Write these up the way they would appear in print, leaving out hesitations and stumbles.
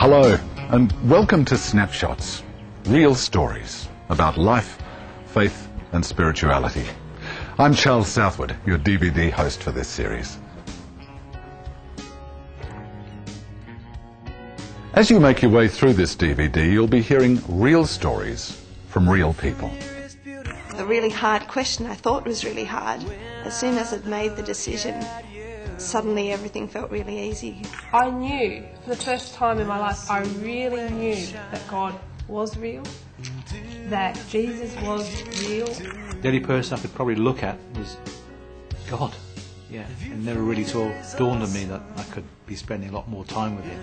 Hello, and welcome to Snapshots, real stories about life, faith and spirituality. I'm Charles Southwood, your DVD host for this series. As you make your way through this DVD, you'll be hearing real stories from real people. The really hard question I thought was really hard. As soon as I'd made the decision, suddenly everything felt really easy. I knew, for the first time in my life, I really knew that God was real, that Jesus was real. The only person I could probably look at was God. Yeah, it never really sort of dawned on me that I could be spending a lot more time with Him.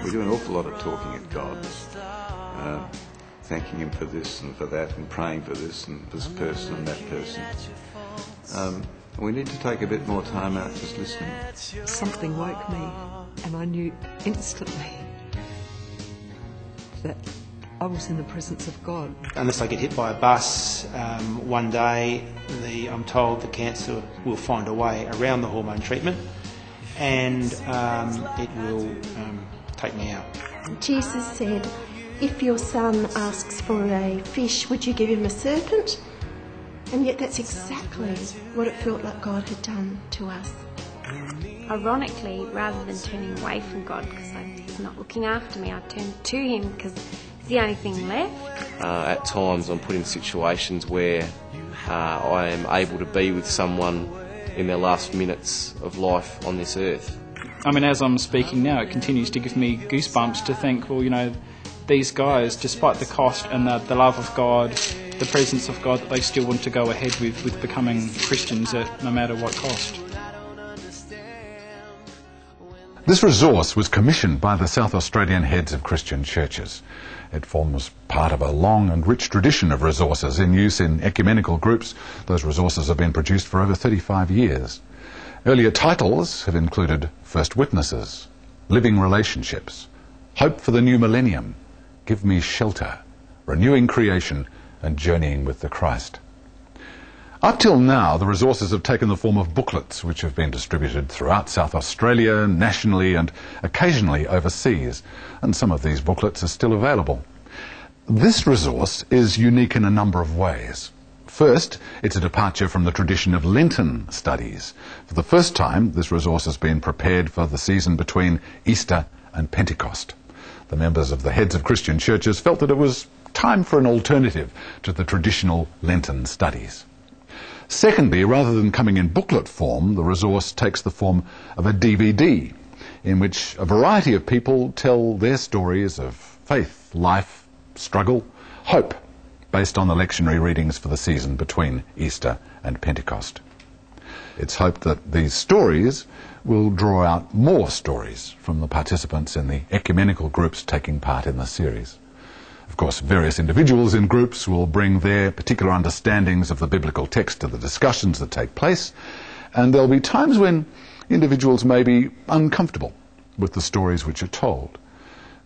We do an awful lot of talking at God, thanking Him for this and for that, and praying for this and this person and that person. We need to take a bit more time out just listening. Something woke me, and I knew instantly that I was in the presence of God. Unless I get hit by a bus one day, I'm told the cancer will find a way around the hormone treatment, and it will take me out. Jesus said, if your son asks for a fish, would you give him a serpent? And yet that's exactly what it felt like God had done to us. Ironically, rather than turning away from God because He's not looking after me, I turned to Him because He's the only thing left. At times I'm put in situations where I am able to be with someone in their last minutes of life on this earth. I mean, as I'm speaking now, it continues to give me goosebumps to think, well, you know, these guys, despite the cost and the love of God, the presence of God, that they still want to go ahead with becoming Christians at no matter what cost. This resource was commissioned by the South Australian heads of Christian churches. It forms part of a long and rich tradition of resources in use in ecumenical groups. Those resources have been produced for over 35 years. Earlier titles have included First Witnesses, Living Relationships, Hope for the New Millennium, Give Me Shelter, Renewing Creation, and Journeying with the Christ. Up till now, the resources have taken the form of booklets which have been distributed throughout South Australia, nationally and occasionally overseas, and some of these booklets are still available. This resource is unique in a number of ways. First, it's a departure from the tradition of Lenten studies. For the first time, this resource has been prepared for the season between Easter and Pentecost. The members of the heads of Christian churches felt that it was time for an alternative to the traditional Lenten studies. Secondly, rather than coming in booklet form, the resource takes the form of a DVD in which a variety of people tell their stories of faith, life, struggle, hope, based on the lectionary readings for the season between Easter and Pentecost. It's hoped that these stories will draw out more stories from the participants in the ecumenical groups taking part in the series. Of course, various individuals in groups will bring their particular understandings of the biblical text to the discussions that take place, and there'll be times when individuals may be uncomfortable with the stories which are told.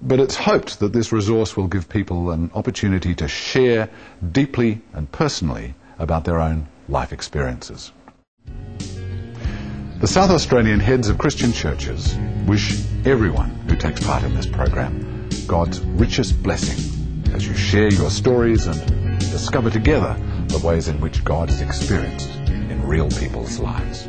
But it's hoped that this resource will give people an opportunity to share deeply and personally about their own life experiences. The South Australian heads of Christian churches wish everyone who takes part in this program God's richest blessing as you share your stories and discover together the ways in which God is experienced in real people's lives.